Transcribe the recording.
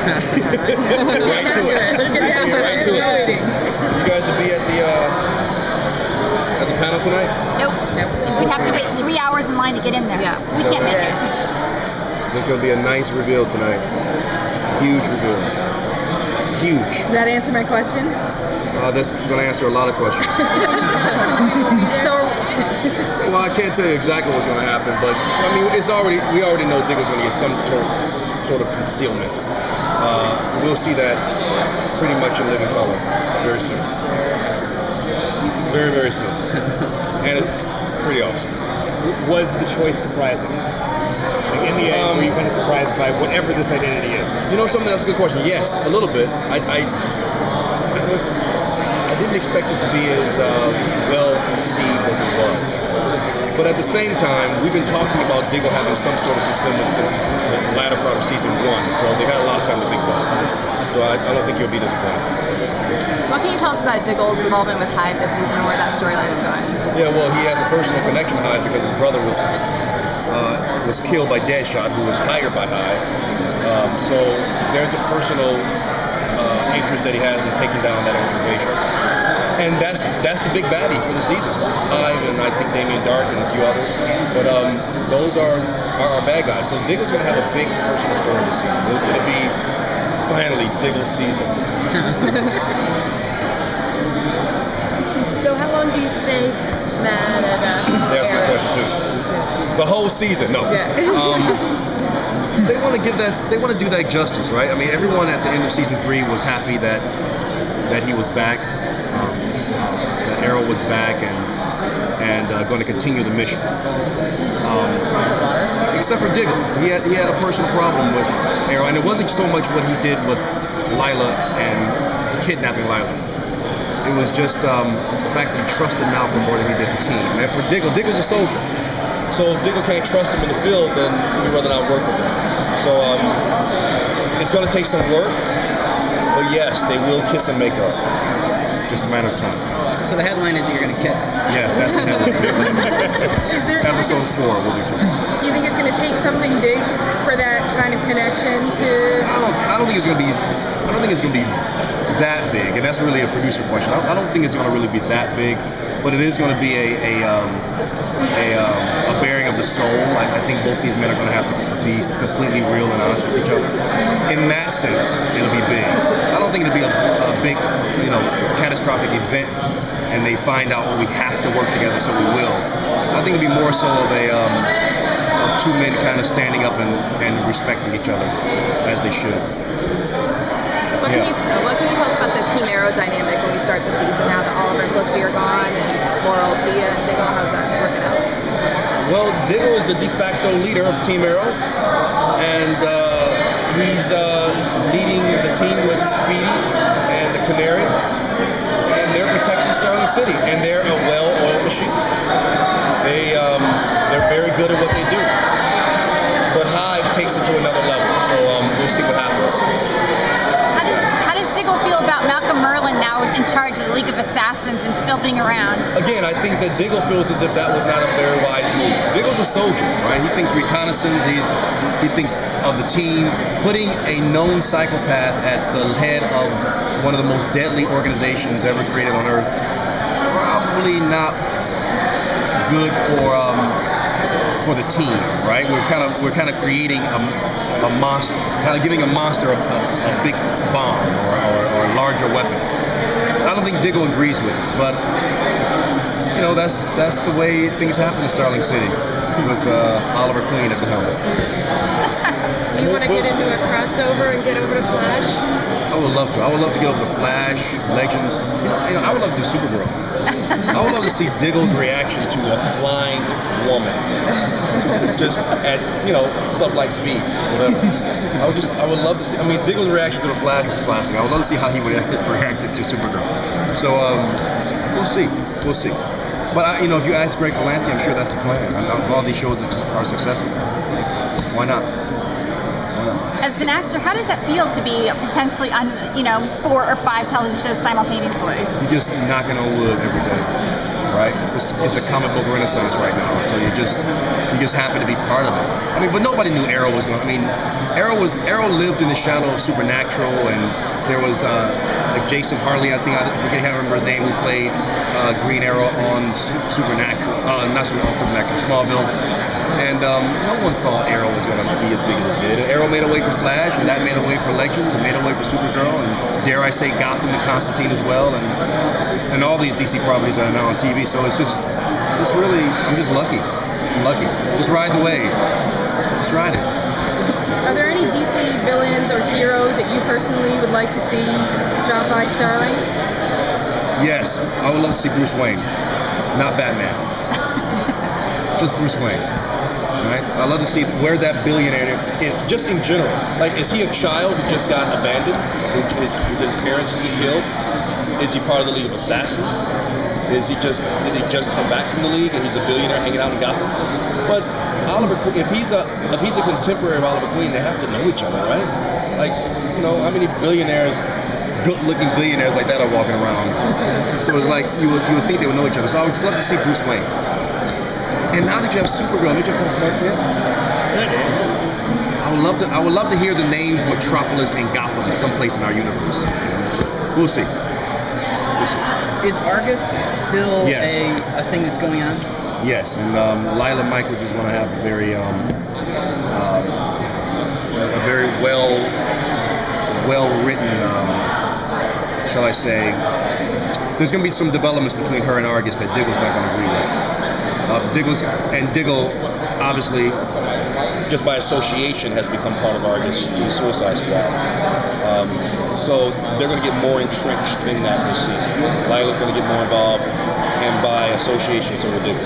Right to it. Let's get down right to it. You guys will be at the panel tonight? Nope. We have to wait 3 hours in line to get in there. Yeah. We can't make it. There's going to be a nice reveal tonight. Huge reveal. Huge. Does that answer my question? That's going to answer a lot of questions. So, Well, I can't tell you exactly what's going to happen, but I mean, we already know Diggle's going to get some sort of concealment. We'll see that pretty much in living color very soon. Very, very soon. And it's pretty awesome. Was the choice surprising? Like in the end, were you kind of surprised by whatever this identity is? You know something? That's a good question. Yes, a little bit. I didn't expect it to be as well conceived as it was. But at the same time, we've been talking about Diggle having some sort of concealment since the latter part of season 1, so they've had a lot of time to think about it. So I don't think you'll be disappointed. What can you tell us about Diggle's involvement with Hive this season and where that storyline's going? Yeah, well, he has a personal connection to Hive because his brother was killed by Deadshot, who was hired by Hive. So there's a personal interest that he has in taking down that organization. And that's the big baddie for the season. Hive and I think Damien Dark and a few others. But those are our bad guys. So Diggle's going to have a big personal story this season. It'll be finally Diggle's season. so how long do you stay mad at That's my question too. The whole season, no. They want to give that. They want to do that justice, right? I mean, everyone at the end of season 3 was happy that he was back, that Arrow was back, and going to continue the mission. Except for Diggle, he had a personal problem with Arrow, and it wasn't so much what he did with Lila and kidnapping Lila. It was just the fact that he trusted Malcolm more than he did the team. And for Diggle's a soldier. So if Diggle can't trust him in the field, then he'd rather not work with him. So it's going to take some work, but yes, they will kiss and make up. Just a matter of time. So the headline is that you're going to kiss him. Yes, that's the headline. Episode 4 will be kissing. You think it's going to take something big for that kind of connection to? I don't think it's going to be. I don't think it's going to be that big, and that's really a producer question. I don't think it's going to really be that big, but it is going to be a bearing of the soul. I think both these men are going to have to be completely real and honest with each other. In that sense, it'll be big. I don't think it'll be a big, catastrophic event, and they find out, well, we have to work together, so we will. I think it'll be more so of two men kind of standing up and respecting each other as they should. What can you tell us about the Team Arrow dynamic when we start the season now that Oliver and Felicity are gone and Laurel, Tia, and Diggle? How's that working out? Well, Diggle is the de facto leader of Team Arrow, and he's leading the team with Speedy and the Canary, and they're protecting Starling City, and they're a well-oiled machine. They're very good at what they do. But Hive takes it to another level, so we'll see what happens. How does Diggle feel about Malcolm Merlin now in charge of the League of Assassins and still being around? Again, I think that Diggle feels as if that was not a very wise move. Diggle's a soldier, right? He thinks reconnaissance, he thinks of the team. Putting a known psychopath at the head of one of the most deadly organizations ever created on Earth, probably not good for the team, right? We're kind of creating a monster, kind of giving a monster a big bomb or a larger weapon. I don't think Diggle agrees with it, but that's the way things happen in Starling City with Oliver Queen at the helm. Do you want to get into a crossover and get over to Flash? I would love to. I would love to get over to Flash, Legends. I would love to do Supergirl. I would love to see Diggle's reaction to a flying woman, just at sublight speeds, whatever. I would love to see. I mean, Diggle's reaction to the Flash was classic. I would love to see how he would react to Supergirl. So we'll see. We'll see. But if you ask Greg Berlanti, I'm sure that's the plan. If all these shows are successful, why not? As an actor, how does that feel to be potentially on 4 or 5 television shows simultaneously? You're just knocking on wood every day. right? It's a comic book renaissance right now, so you just happen to be part of it. I mean, but nobody knew Arrow was going. I mean, Arrow lived in the shadow of Supernatural, and there was like Jason Hartley, I can't remember his name, who played Green Arrow on Supernatural, not Supernatural, Smallville. And no one thought Arrow was going to be as big as it did. And Arrow made a way for Flash, and that made a way for Legends, and made a way for Supergirl, and dare I say Gotham and Constantine as well, and all these DC properties are now on TV. So I'm just lucky. I'm lucky. Just ride the wave. Just ride it. Are there any DC villains or heroes that you personally would like to see drop by Starling? Yes, I would love to see Bruce Wayne, not Batman. Just Bruce Wayne. Right? I'd love to see where that billionaire is, just in general. Like, is he a child who just got abandoned? His parents just get killed? Is he part of the League of Assassins? Did he just come back from the League and he's a billionaire hanging out in Gotham? But if he's a contemporary of Oliver Queen, they have to know each other, right? Like, how many billionaires, good-looking billionaires like that are walking around? So it's like you would think they would know each other. So I would just love to see Bruce Wayne. And now that you have Supergirl, don't you have to have Clark Kent? I would love to hear the names Metropolis and Gotham someplace in our universe. We'll see. Is Argus still a thing that's going on? Yes, and Lila Michaels is going to have a very well written, shall I say? There's going to be some developments between her and Argus that Diggle's not going to agree with. Diggle, obviously, just by association, has become part of Argus through the Suicide Squad. So they're going to get more entrenched in that this season. Lila's going to get more involved, and by association, so will Diggle.